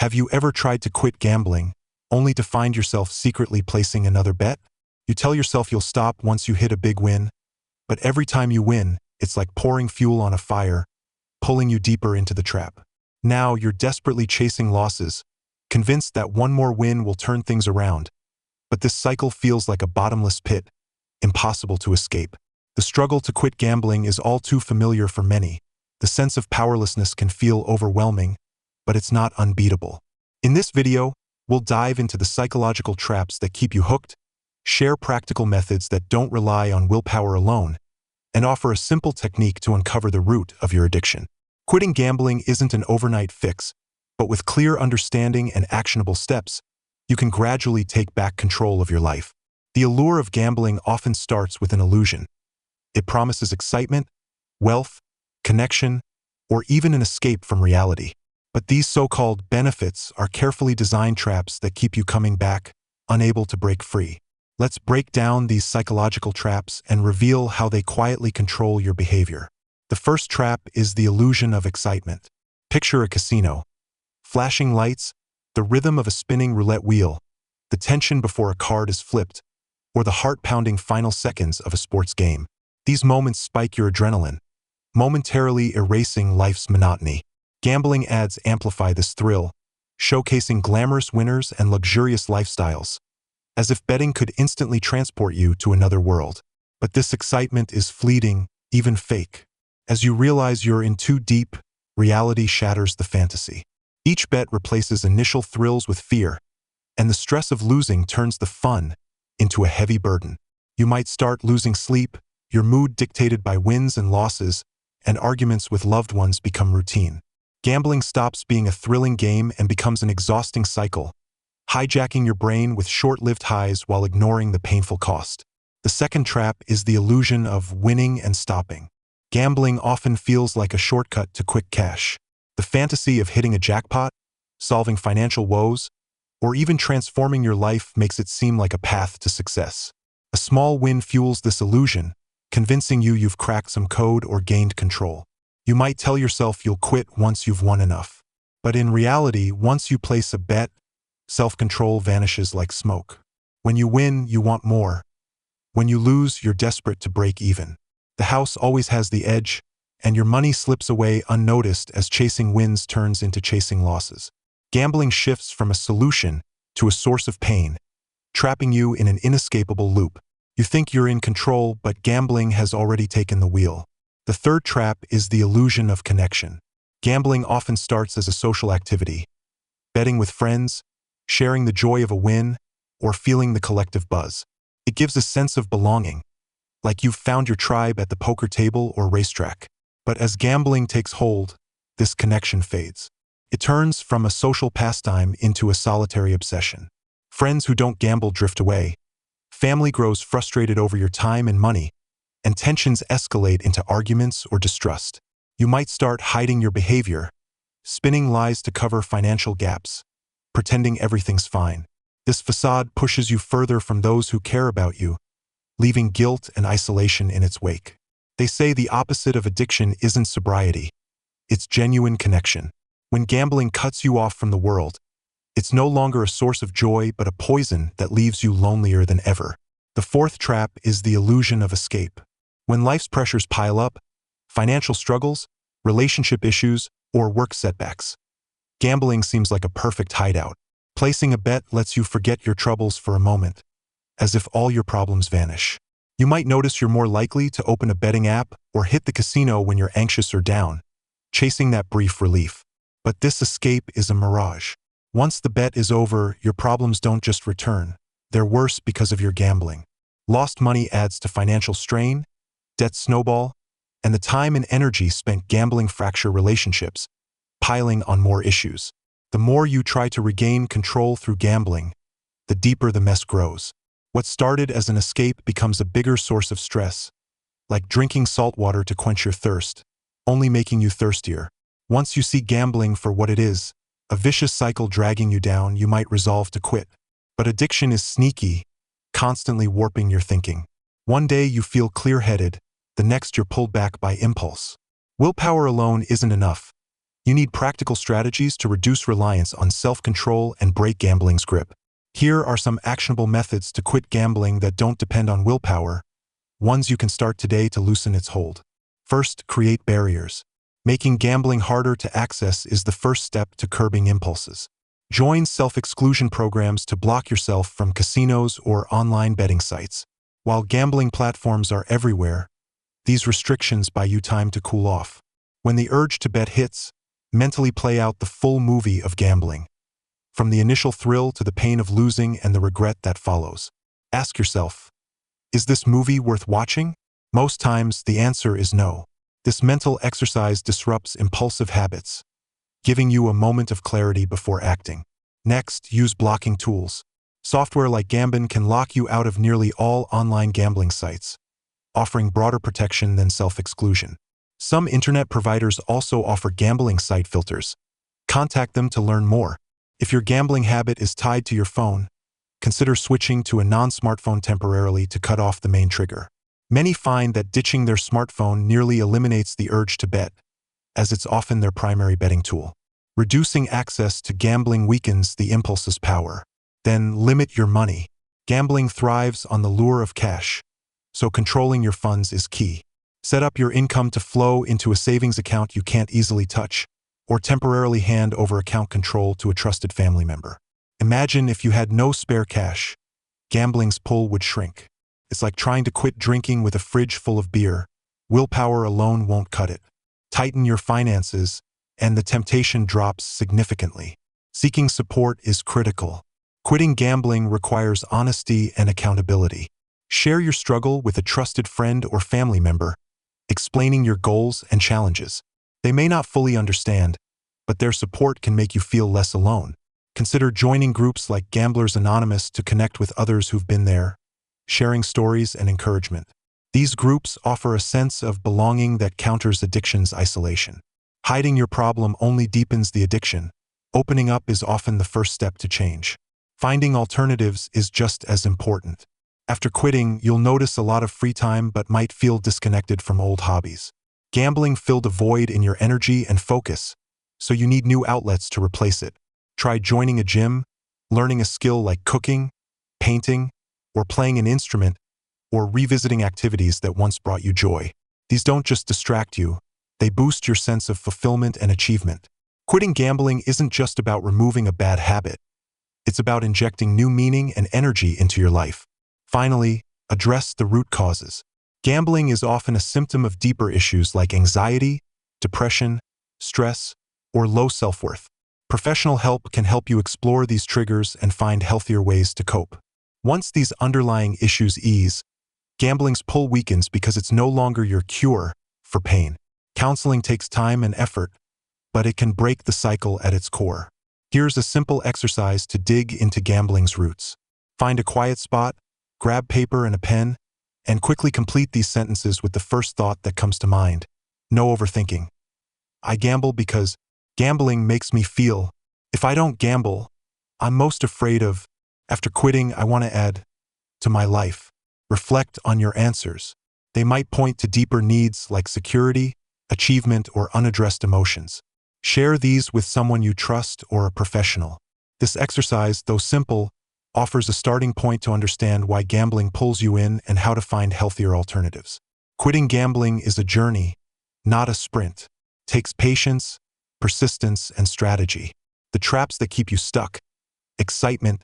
Have you ever tried to quit gambling, only to find yourself secretly placing another bet? You tell yourself you'll stop once you hit a big win, but every time you win, it's like pouring fuel on a fire, pulling you deeper into the trap. Now you're desperately chasing losses, convinced that one more win will turn things around. But this cycle feels like a bottomless pit, impossible to escape. The struggle to quit gambling is all too familiar for many. The sense of powerlessness can feel overwhelming, but it's not unbeatable. In this video, we'll dive into the psychological traps that keep you hooked, share practical methods that don't rely on willpower alone, and offer a simple technique to uncover the root of your addiction. Quitting gambling isn't an overnight fix, but with clear understanding and actionable steps, you can gradually take back control of your life. The allure of gambling often starts with an illusion. It promises excitement, wealth, connection, or even an escape from reality. But these so-called benefits are carefully designed traps that keep you coming back, unable to break free. Let's break down these psychological traps and reveal how they quietly control your behavior. The first trap is the illusion of excitement. Picture a casino. Flashing lights, the rhythm of a spinning roulette wheel, the tension before a card is flipped, or the heart-pounding final seconds of a sports game. These moments spike your adrenaline, momentarily erasing life's monotony. Gambling ads amplify this thrill, showcasing glamorous winners and luxurious lifestyles, as if betting could instantly transport you to another world. But this excitement is fleeting, even fake. As you realize you're in too deep, reality shatters the fantasy. Each bet replaces initial thrills with fear, and the stress of losing turns the fun into a heavy burden. You might start losing sleep, your mood dictated by wins and losses, and arguments with loved ones become routine. Gambling stops being a thrilling game and becomes an exhausting cycle, hijacking your brain with short-lived highs while ignoring the painful cost. The second trap is the illusion of winning and stopping. Gambling often feels like a shortcut to quick cash. The fantasy of hitting a jackpot, solving financial woes, or even transforming your life makes it seem like a path to success. A small win fuels this illusion, convincing you you've cracked some code or gained control. You might tell yourself you'll quit once you've won enough. But in reality, once you place a bet, self-control vanishes like smoke. When you win, you want more. When you lose, you're desperate to break even. The house always has the edge, and your money slips away unnoticed as chasing wins turns into chasing losses. Gambling shifts from a solution to a source of pain, trapping you in an inescapable loop. You think you're in control, but gambling has already taken the wheel. The third trap is the illusion of connection. Gambling often starts as a social activity, betting with friends, sharing the joy of a win, or feeling the collective buzz. It gives a sense of belonging, like you've found your tribe at the poker table or racetrack. But as gambling takes hold, this connection fades. It turns from a social pastime into a solitary obsession. Friends who don't gamble drift away. Family grows frustrated over your time and money, and tensions escalate into arguments or distrust. You might start hiding your behavior, spinning lies to cover financial gaps, pretending everything's fine. This facade pushes you further from those who care about you, leaving guilt and isolation in its wake. They say the opposite of addiction isn't sobriety, it's genuine connection. When gambling cuts you off from the world, it's no longer a source of joy but a poison that leaves you lonelier than ever. The fourth trap is the illusion of escape. When life's pressures pile up, financial struggles, relationship issues, or work setbacks, gambling seems like a perfect hideout. Placing a bet lets you forget your troubles for a moment, as if all your problems vanish. You might notice you're more likely to open a betting app or hit the casino when you're anxious or down, chasing that brief relief. But this escape is a mirage. Once the bet is over, your problems don't just return. They're worse because of your gambling. Lost money adds to financial strain, debts snowball, and the time and energy spent gambling fracture relationships, piling on more issues. The more you try to regain control through gambling, the deeper the mess grows. What started as an escape becomes a bigger source of stress, like drinking salt water to quench your thirst, only making you thirstier. Once you see gambling for what it is, a vicious cycle dragging you down, you might resolve to quit. But addiction is sneaky, constantly warping your thinking. One day you feel clear-headed, the next you're pulled back by impulse. Willpower alone isn't enough. You need practical strategies to reduce reliance on self-control and break gambling's grip. Here are some actionable methods to quit gambling that don't depend on willpower, ones you can start today to loosen its hold. First, create barriers. Making gambling harder to access is the first step to curbing impulses. Join self-exclusion programs to block yourself from casinos or online betting sites. While gambling platforms are everywhere, these restrictions buy you time to cool off. When the urge to bet hits, mentally play out the full movie of gambling. From the initial thrill to the pain of losing and the regret that follows. Ask yourself, is this movie worth watching? Most times, the answer is no. This mental exercise disrupts impulsive habits, giving you a moment of clarity before acting. Next, use blocking tools. Software like Gamban can lock you out of nearly all online gambling sites, offering broader protection than self-exclusion. Some internet providers also offer gambling site filters. Contact them to learn more. If your gambling habit is tied to your phone, consider switching to a non-smartphone temporarily to cut off the main trigger. Many find that ditching their smartphone nearly eliminates the urge to bet, as it's often their primary betting tool. Reducing access to gambling weakens the impulse's power. Then limit your money. Gambling thrives on the lure of cash, so controlling your funds is key. Set up your income to flow into a savings account you can't easily touch, or temporarily hand over account control to a trusted family member. Imagine if you had no spare cash. Gambling's pull would shrink. It's like trying to quit drinking with a fridge full of beer. Willpower alone won't cut it. Tighten your finances, and the temptation drops significantly. Seeking support is critical. Quitting gambling requires honesty and accountability. Share your struggle with a trusted friend or family member, explaining your goals and challenges. They may not fully understand, but their support can make you feel less alone. Consider joining groups like Gamblers Anonymous to connect with others who've been there, sharing stories and encouragement. These groups offer a sense of belonging that counters addiction's isolation. Hiding your problem only deepens the addiction. Opening up is often the first step to change. Finding alternatives is just as important. After quitting, you'll notice a lot of free time but might feel disconnected from old hobbies. Gambling filled a void in your energy and focus, so you need new outlets to replace it. Try joining a gym, learning a skill like cooking, painting, or playing an instrument, or revisiting activities that once brought you joy. These don't just distract you, they boost your sense of fulfillment and achievement. Quitting gambling isn't just about removing a bad habit. It's about injecting new meaning and energy into your life. Finally, address the root causes. Gambling is often a symptom of deeper issues like anxiety, depression, stress, or low self-worth. Professional help can help you explore these triggers and find healthier ways to cope. Once these underlying issues ease, gambling's pull weakens because it's no longer your cure for pain. Counseling takes time and effort, but it can break the cycle at its core. Here's a simple exercise to dig into gambling's roots. Find a quiet spot, grab paper and a pen, and quickly complete these sentences with the first thought that comes to mind. No overthinking. I gamble because gambling makes me feel. If I don't gamble, I'm most afraid of. After quitting, I want to add to my life. Reflect on your answers. They might point to deeper needs like security, achievement, or unaddressed emotions. Share these with someone you trust or a professional. This exercise, though simple, offers a starting point to understand why gambling pulls you in and how to find healthier alternatives. Quitting gambling is a journey, not a sprint. It takes patience, persistence, and strategy. The traps that keep you stuck, excitement,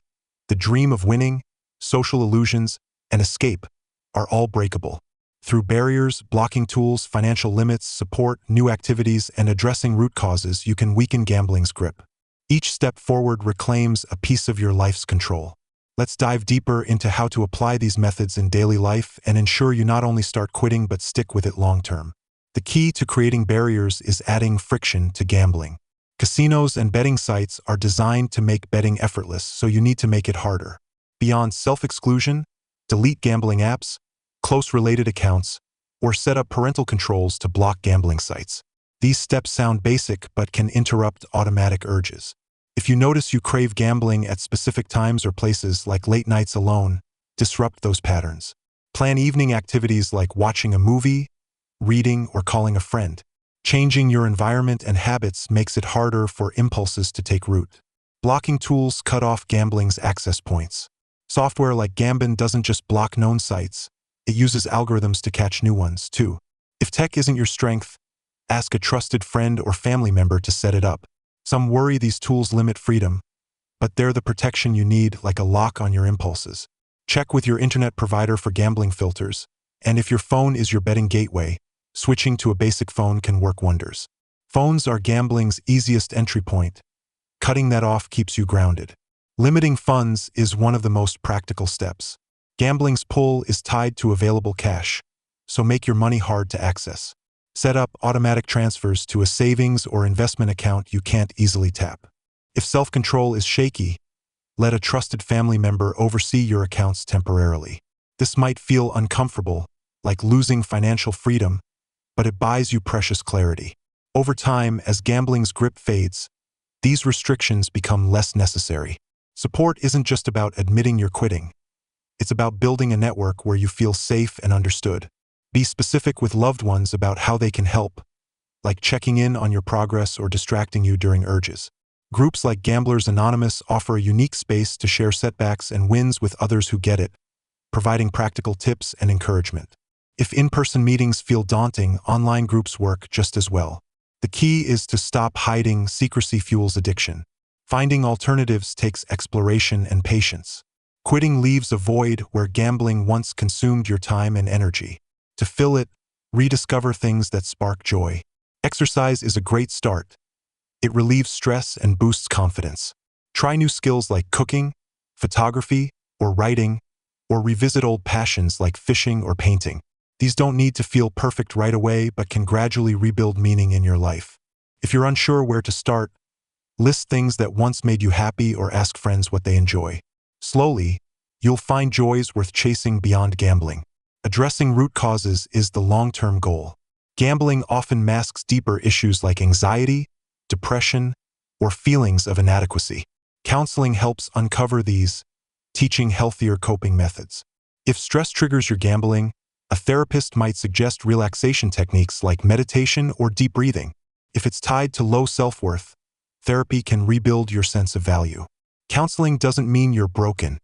the dream of winning, social illusions, and escape, are all breakable. Through barriers, blocking tools, financial limits, support, new activities, and addressing root causes, you can weaken gambling's grip. Each step forward reclaims a piece of your life's control. Let's dive deeper into how to apply these methods in daily life and ensure you not only start quitting but stick with it long-term. The key to creating barriers is adding friction to gambling. Casinos and betting sites are designed to make betting effortless, so you need to make it harder. Beyond self-exclusion, delete gambling apps, close related accounts, or set up parental controls to block gambling sites. These steps sound basic but can interrupt automatic urges. If you notice you crave gambling at specific times or places like late nights alone, disrupt those patterns. Plan evening activities like watching a movie, reading, or calling a friend. Changing your environment and habits makes it harder for impulses to take root. Blocking tools cut off gambling's access points. Software like Gamban doesn't just block known sites, it uses algorithms to catch new ones, too. If tech isn't your strength, ask a trusted friend or family member to set it up. Some worry these tools limit freedom, but they're the protection you need, like a lock on your impulses. Check with your internet provider for gambling filters, and if your phone is your betting gateway, switching to a basic phone can work wonders. Phones are gambling's easiest entry point. Cutting that off keeps you grounded. Limiting funds is one of the most practical steps. Gambling's pull is tied to available cash, so make your money hard to access. Set up automatic transfers to a savings or investment account you can't easily tap. If self-control is shaky, let a trusted family member oversee your accounts temporarily. This might feel uncomfortable, like losing financial freedom, but it buys you precious clarity. Over time, as gambling's grip fades, these restrictions become less necessary. Support isn't just about admitting you're quitting. It's about building a network where you feel safe and understood. Be specific with loved ones about how they can help, like checking in on your progress or distracting you during urges. Groups like Gamblers Anonymous offer a unique space to share setbacks and wins with others who get it, providing practical tips and encouragement. If in-person meetings feel daunting, online groups work just as well. The key is to stop hiding. Secrecy fuels addiction. Finding alternatives takes exploration and patience. Quitting leaves a void where gambling once consumed your time and energy. To fill it, rediscover things that spark joy. Exercise is a great start. It relieves stress and boosts confidence. Try new skills like cooking, photography, or writing, or revisit old passions like fishing or painting. These don't need to feel perfect right away, but can gradually rebuild meaning in your life. If you're unsure where to start, list things that once made you happy or ask friends what they enjoy. Slowly, you'll find joys worth chasing beyond gambling. Addressing root causes is the long-term goal. Gambling often masks deeper issues like anxiety, depression, or feelings of inadequacy. Counseling helps uncover these, teaching healthier coping methods. If stress triggers your gambling, a therapist might suggest relaxation techniques like meditation or deep breathing. If it's tied to low self-worth, therapy can rebuild your sense of value. Counseling doesn't mean you're broken.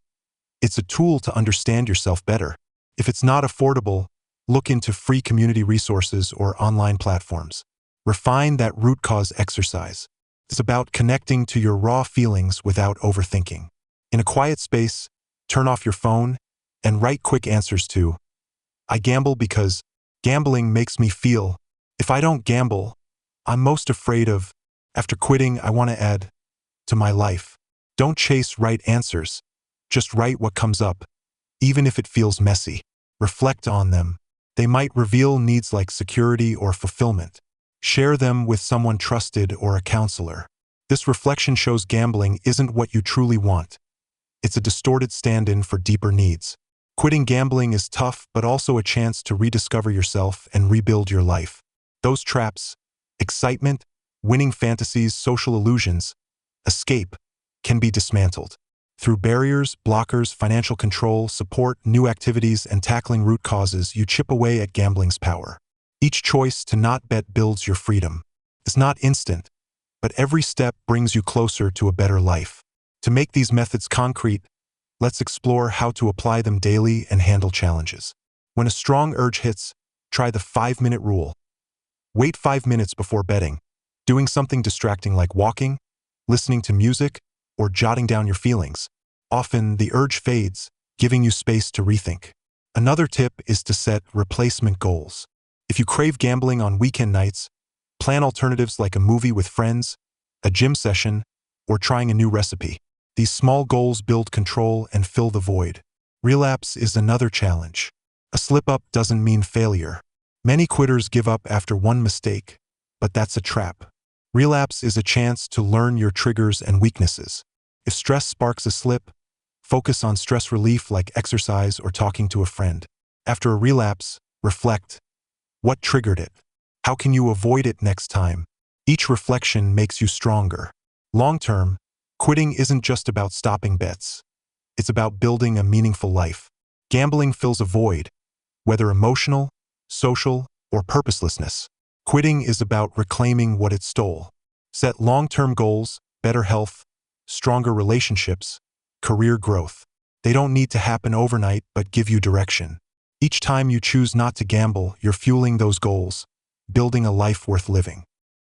It's a tool to understand yourself better. If it's not affordable, look into free community resources or online platforms. Refine that root cause exercise. It's about connecting to your raw feelings without overthinking. In a quiet space, turn off your phone and write quick answers to, I gamble because gambling makes me feel. If I don't gamble, I'm most afraid of. After quitting, I want to add to my life. Don't chase right answers. Just write what comes up, even if it feels messy. Reflect on them. They might reveal needs like security or fulfillment. Share them with someone trusted or a counselor. This reflection shows gambling isn't what you truly want. It's a distorted stand-in for deeper needs. Quitting gambling is tough, but also a chance to rediscover yourself and rebuild your life. Those traps, excitement, winning fantasies, social illusions, escape, can be dismantled. Through barriers, blockers, financial control, support, new activities, and tackling root causes, you chip away at gambling's power. Each choice to not bet builds your freedom. It's not instant, but every step brings you closer to a better life. To make these methods concrete, let's explore how to apply them daily and handle challenges. When a strong urge hits, try the 5-minute rule. Wait 5 minutes before betting. Doing something distracting like walking, listening to music, or jotting down your feelings. Often, the urge fades, giving you space to rethink. Another tip is to set replacement goals. If you crave gambling on weekend nights, plan alternatives like a movie with friends, a gym session, or trying a new recipe. These small goals build control and fill the void. Relapse is another challenge. A slip-up doesn't mean failure. Many quitters give up after one mistake, but that's a trap. Relapse is a chance to learn your triggers and weaknesses. If stress sparks a slip, focus on stress relief like exercise or talking to a friend. After a relapse, reflect. What triggered it? How can you avoid it next time? Each reflection makes you stronger. Long-term, quitting isn't just about stopping bets. It's about building a meaningful life. Gambling fills a void, whether emotional, social, or purposelessness. Quitting is about reclaiming what it stole. Set long-term goals, better health, stronger relationships, career growth. They don't need to happen overnight but give you direction. Each time you choose not to gamble, you're fueling those goals, building a life worth living.